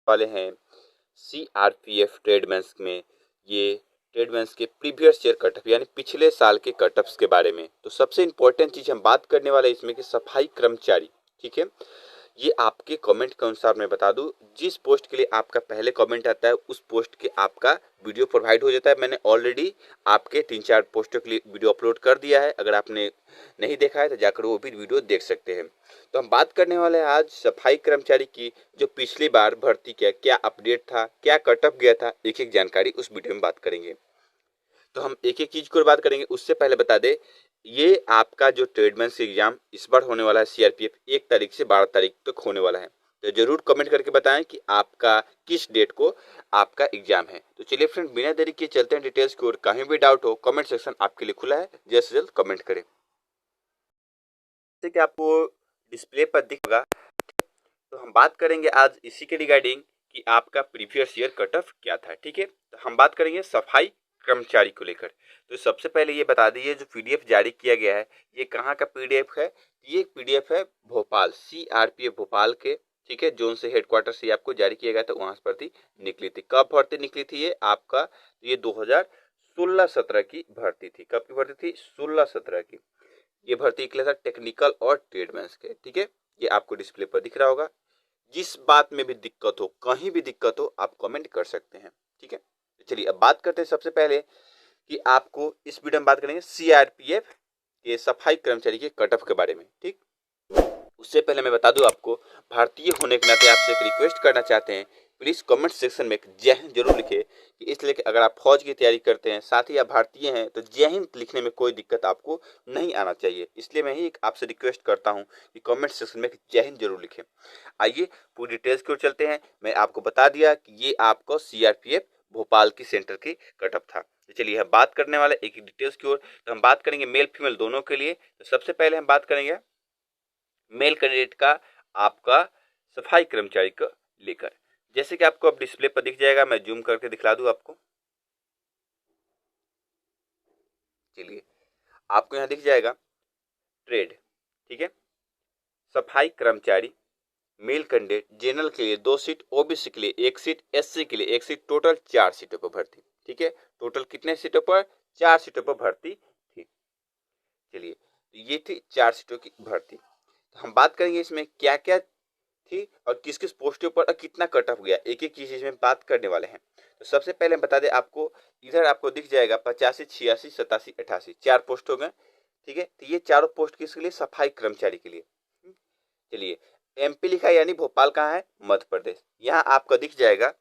वाले हैं सीआरपीएफ ट्रेडमेंस में ये ट्रेडमेंस के प्रीवियस ईयर कटअप यानी पिछले साल के कटअप्स के बारे में। तो सबसे इंपॉर्टेंट चीज हम बात करने वाले इसमें कि सफाई कर्मचारी, ठीक है, ये आपके कमेंट के अनुसार मैं बता दूं, जिस पोस्ट के लिए आपका पहले कमेंट आता है उस पोस्ट के आपका वीडियो प्रोवाइड हो जाता है। मैंने ऑलरेडी आपके 3-4 पोस्टों के लिए वीडियो अपलोड कर दिया है, अगर आपने नहीं देखा है तो जाकर वो भी वीडियो देख सकते हैं। तो हम बात करने वाले हैं आज सफाई कर्मचारी की, जो पिछली बार भर्ती किया, क्या अपडेट था, क्या कटअप गया था, एक एक जानकारी उस वीडियो में बात करेंगे। तो हम एक एक चीज को बात करेंगे। उससे पहले बता दे, ये आपका जो ट्रेडमेंस एग्जाम इस बार होने वाला है सीआरपीएफ 1 तारीख से 12 तारीख तक होने वाला है। तो जरूर कमेंट करके बताएं कि आपका किस डेट को आपका एग्जाम है। तो चलिए फ्रेंड, बिना देरी के चलते हैं डिटेल्स की ओर। कहीं भी डाउट हो कमेंट सेक्शन आपके लिए खुला है, जल्द से जल्द कमेंट करें। जैसे कि आपको डिस्प्ले पर दिखेगा, तो हम बात करेंगे आज इसी के रिगार्डिंग कि आपका प्रीवियस ईयर कट ऑफ क्या था। ठीक है, तो हम बात करेंगे सफाई कर्मचारी को लेकर। तो सबसे पहले ये बता दीजिए, जो पीडीएफ जारी किया गया है ये कहाँ का पीडीएफ है? ये पीडीएफ है भोपाल, सीआरपीएफ भोपाल के, ठीक है, जोन से हेडक्वार्टर से आपको जारी किया गया था, वहां से भर्ती निकली थी। कब भर्ती निकली थी ये आपका? ये 2016-17 की भर्ती थी। कब की भर्ती थी? 16-17 की ये भर्ती निकला था टेक्निकल और ट्रेडमेंस के। ठीक है, ये आपको डिस्प्ले पर दिख रहा होगा। जिस बात में भी दिक्कत हो, कहीं भी दिक्कत हो, आप कमेंट कर सकते हैं। ठीक है, चलिए अब बात करते हैं सबसे पहले कि आपको इस वीडियो में बात करेंगे सीआरपीएफ के सफाई कर्मचारी के कट ऑफ के बारे में। ठीक, उससे पहले मैं बता दूं आपको, भारतीय होने के नाते आपसे एक रिक्वेस्ट करना चाहते हैं, प्लीज कमेंट सेक्शन में जय हिंद जरूर लिखे। कि इसलिए कि अगर आप फौज की तैयारी करते हैं, साथ ही आप भारतीय हैं, तो जय हिंद लिखने में कोई दिक्कत आपको नहीं आना चाहिए। इसलिए मैं ही आपसे रिक्वेस्ट करता हूं कि कमेंट सेक्शन में जय हिंद जरूर लिखें। आइए पूरी डिटेल्स की ओर चलते हैं। मैं आपको बता दिया कि ये आपको सीआरपीएफ भोपाल की सेंटर की कटअप था। तो चलिए हम बात करने वाले एक डिटेल्स की ओर। तो हम बात करेंगे मेल फीमेल दोनों के लिए। तो सबसे पहले हम बात करेंगे मेल कैंडिडेट का, आपका सफाई कर्मचारी को लेकर। जैसे कि आपको अब डिस्प्ले पर दिख जाएगा, मैं जूम करके दिखला दूं आपको। चलिए, आपको यहां दिख जाएगा ट्रेड, ठीक है, सफाई कर्मचारी मेल कैंडिडेट, जनरल के लिए 2 सीट, ओबीसी के लिए 1 सीट, एससी के लिए 1 सीट, टोटल 4 सीटों पर भर्ती। ठीक है, टोटल कितने सीटों पर? 4 सीटों पर भर्ती थी। चलिए, ये थी 4 सीटों की भर्ती। तो हम बात करेंगे इसमें क्या क्या थी और किस किस पोस्टों पर कितना कट ऑफ गया, एक एक चीज इसमें बात करने वाले हैं। तो सबसे पहले हम बता दें आपको, इधर आपको दिख जाएगा 85, 86, 87, 88, 4 पोस्ट हो गए। ठीक है, तो ये चारों पोस्ट किसके लिए? सफाई कर्मचारी के लिए। चलिए, एमपी लिखा है यानी भोपाल कहाँ है? मध्य प्रदेश। यहाँ आपको दिख जाएगा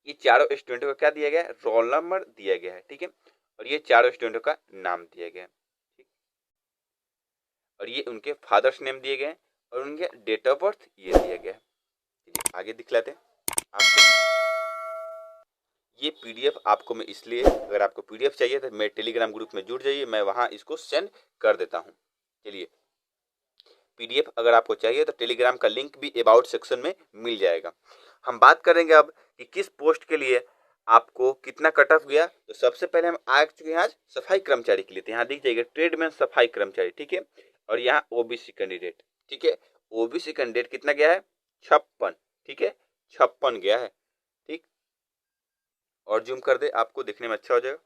ये चारों स्टूडेंटों का क्या दिया गया है? रोल नंबर दिया गया है। ठीक है, और ये चारों स्टूडेंटों का नाम दिया गया है, और ये उनके फादर्स नेम दिए गए और उनके डेट ऑफ बर्थ ये दिया गया है। आगे दिखलाते हैं आपको। ये पीडीएफ आपको मैं इसलिए, अगर आपको पीडीएफ चाहिए तो मेरे टेलीग्राम ग्रुप में जुड़ जाइए, मैं वहां इसको सेंड कर देता हूं। चलिए, पीडीएफ अगर आपको चाहिए तो टेलीग्राम का लिंक भी अबाउट सेक्शन में मिल जाएगा। हम बात करेंगे अब कि किस पोस्ट के लिए आपको कितना कट ऑफ गया। तो सबसे पहले हम आ चुके हैं आज सफाई कर्मचारी के लिए। तो यहाँ दिख जाएगा ट्रेडमैन सफाई कर्मचारी, ठीक है, और यहाँ ओबीसी कैंडिडेट। ठीक है, ओबीसी कैंडिडेट कितना गया है? 56। ठीक है, 56 गया है। ठीक, और जूम कर दे, आपको दिखने में अच्छा हो जाएगा।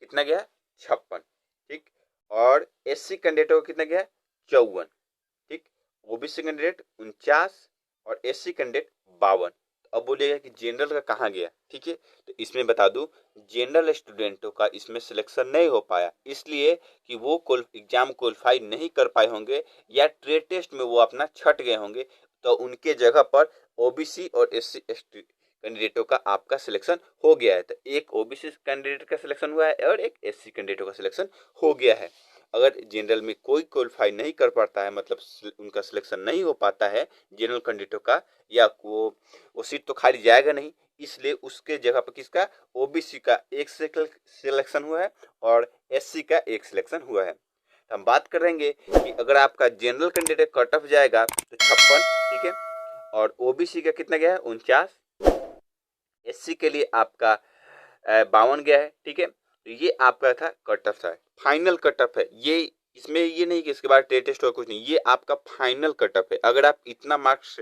कितना गया? 56। ठीक, और एससी कैंडिडेट को कितना गया? 54। ठीक, ओबीसी कैंडिडेट 49 और एससी कैंडिडेट 52। अब बोलिएगा कि जनरल का कहाँ गया? ठीक है, तो इसमें बता दूं, जनरल स्टूडेंटों का इसमें सिलेक्शन नहीं हो पाया, इसलिए कि वो एग्जाम क्वालिफाई नहीं कर पाए होंगे या ट्रेड टेस्ट में वो अपना छट गए होंगे। तो उनके जगह पर ओबीसी और एससी एसटी कैंडिडेटों का आपका सिलेक्शन हो गया है। तो एक ओबीसी कैंडिडेट का सिलेक्शन हुआ है और एक एससी कैंडिडेटों का सिलेक्शन हो गया है। अगर जनरल में कोई क्वालिफाई नहीं कर पाता है, मतलब उनका सिलेक्शन नहीं हो पाता है जनरल कैंडिडेटों का, या वो सीट तो खाली जाएगा नहीं, इसलिए उसके जगह पर किसका? ओबीसी का एक सिलेक्शन हुआ है और एससी का एक सिलेक्शन हुआ है। तो हम बात करेंगे कि अगर आपका जनरल कैंडिडेट कट ऑफ जाएगा तो 56, ठीक है, और ओबीसी का कितना गया है? 49, एससी के लिए आपका 52 गया है। ठीक है, तो ये आपका था कट ऑफ था, फाइनल कट ऑफ है। ये इसमें ये नहीं कि इसके बाद टेस्ट टेस्ट और कुछ नहीं, ये आपका फाइनल कट ऑफ है। अगर आप इतना मार्क्स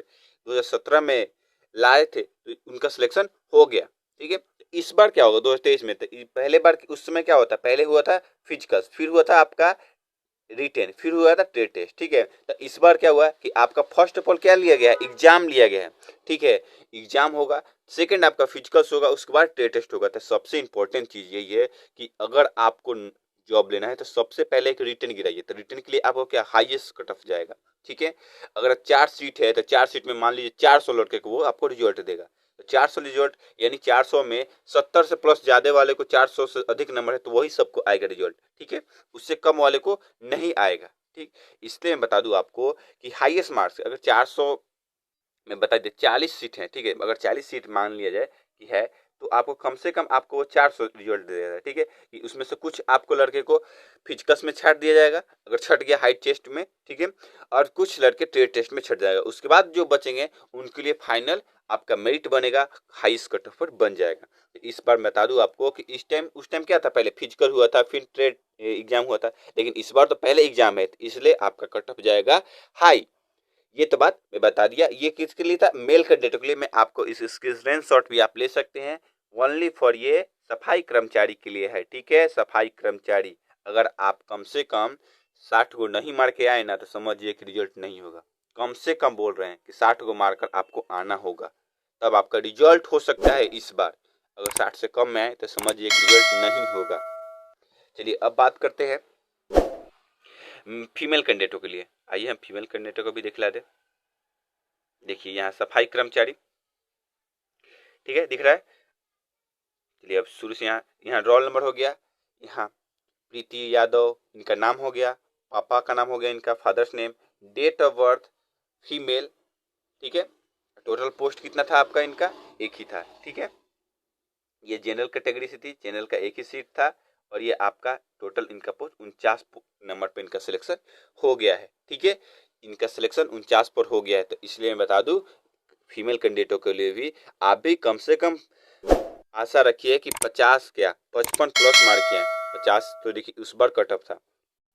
2017 में लाए थे तो उनका सिलेक्शन हो गया, ठीक है। इस बार क्या होगा 2023 में, तो पहले बार उस समय क्या होता, पहले हुआ था फिजिकल, फिर हुआ था आपका रिटेन, फिर हुआ था ट्रेड टेस्ट, ठीक है। तो इस बार क्या हुआ कि आपका फर्स्ट ऑफ ऑल क्या लिया गया है, एग्जाम लिया गया है, ठीक है। एग्जाम होगा, सेकंड आपका फिजिकल्स होगा, उसके बाद ट्रेड टेस्ट होगा। तो सबसे इंपॉर्टेंट चीज यही है कि अगर आपको जॉब लेना है तो सबसे पहले एक रिटर्न गिराइए। तो रिटर्न के लिए आपको क्या हाईएस्ट कट ऑफ जाएगा, ठीक है। अगर 4 सीट है तो 4 सीट में मान लीजिए 400 लड़के को वो आपको रिजल्ट देगा। तो 400 रिजल्ट यानी 400 में 70 से प्लस ज्यादा वाले को 400 से अधिक नंबर है तो वही सबको आएगा रिजल्ट, ठीक है। उससे कम वाले को नहीं आएगा, ठीक। इसलिए मैं बता दूं आपको कि हाईएस्ट मार्क्स अगर 400 में बता दे 40 सीट है, ठीक है। अगर 40 सीट मान लिया जाए कि है तो आपको कम से कम आपको 400 रिजल्ट दे देगा, ठीक है। कि उसमें से कुछ आपको लड़के को फिजिकल्स में छाट दिया जाएगा अगर छट गया हाइट टेस्ट में, ठीक है। और कुछ लड़के ट्रेड टेस्ट में छट जाएगा। उसके बाद जो बचेंगे उनके लिए फाइनल आपका मेरिट बनेगा, हाईएस्ट कट ऑफ पर बन जाएगा। तो इस बार बता दूं आपको कि उस टाइम क्या था, पहले फिजिकल हुआ था फिर ट्रेड एग्जाम हुआ था, लेकिन इस बार तो पहले एग्जाम है तो इसलिए आपका कट ऑफ जाएगा हाई। ये तो बात मैं बता दिया। ये किसके लिए था, मेल कैडेटों के लिए। मैं आपको इस स्क्रीनशॉट भी आप ले सकते हैं, ओनली फॉर ये सफाई कर्मचारी के लिए है, ठीक है। सफाई कर्मचारी अगर आप कम से कम 60 को नहीं मार के आए ना तो समझिए कि रिजल्ट नहीं होगा। कम से कम बोल रहे हैं कि 60 को मारकर आपको आना होगा, तब आपका रिजल्ट हो सकता है इस बार। अगर 60 से कम में आए तो समझिए कि रिजल्ट नहीं होगा। चलिए अब बात करते हैं फीमेल कैंडिडेटों के लिए। आइए हम फीमेल कैंडिडेटों को भी दिखला दे। देखिए यहाँ सफाई कर्मचारी, ठीक है, दिख रहा है। चलिए अब शुरू से यहाँ रोल नंबर हो गया, यहाँ प्रीति यादव इनका नाम हो गया, पापा का नाम हो गया, इनका father's name, date of birth female, ठीक है। टोटल पोस्ट कितना था आपका, इनका एक ही था, ठीक है। ये जनरल कैटेगरी से थी, जनरल का एक ही सीट था और ये आपका टोटल इनका पोस्ट 49 नंबर पे इनका सिलेक्शन हो गया है, ठीक है। इनका सिलेक्शन 49 पर हो गया है। तो इसलिए मैं बता दूं फीमेल कैंडिडेटों के लिए भी आप भी कम से कम आशा रखिए कि 50 क्या 55 प्लस मार्क किए हैं। 50 तो देखिए उस बार कट ऑफ था,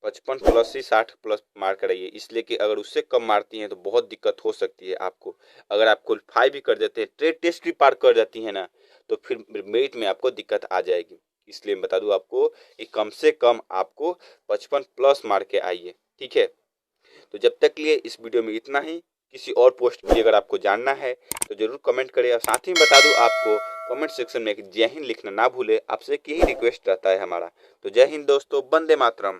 55 प्लस ही 60 प्लस मार्क कराइए। इसलिए कि अगर उससे कम मारती हैं तो बहुत दिक्कत हो सकती है आपको। अगर आप क्वालिफाई भी कर देते हैं, ट्रेड टेस्ट भी पार कर जाती है ना, तो फिर मेरिट में आपको दिक्कत आ जाएगी। इसलिए मैं बता दूं आपको कि कम से कम आपको 55 प्लस मार के आइए, ठीक है। तो जब तक के लिए इस वीडियो में इतना ही। किसी और पोस्ट के लिए अगर आपको जानना है तो जरूर कमेंट करें। और साथ ही बता दूं आपको कमेंट सेक्शन में जय हिंद लिखना ना भूले, आपसे एक यही रिक्वेस्ट रहता है हमारा। तो जय हिंद दोस्तों, वंदे मातरम।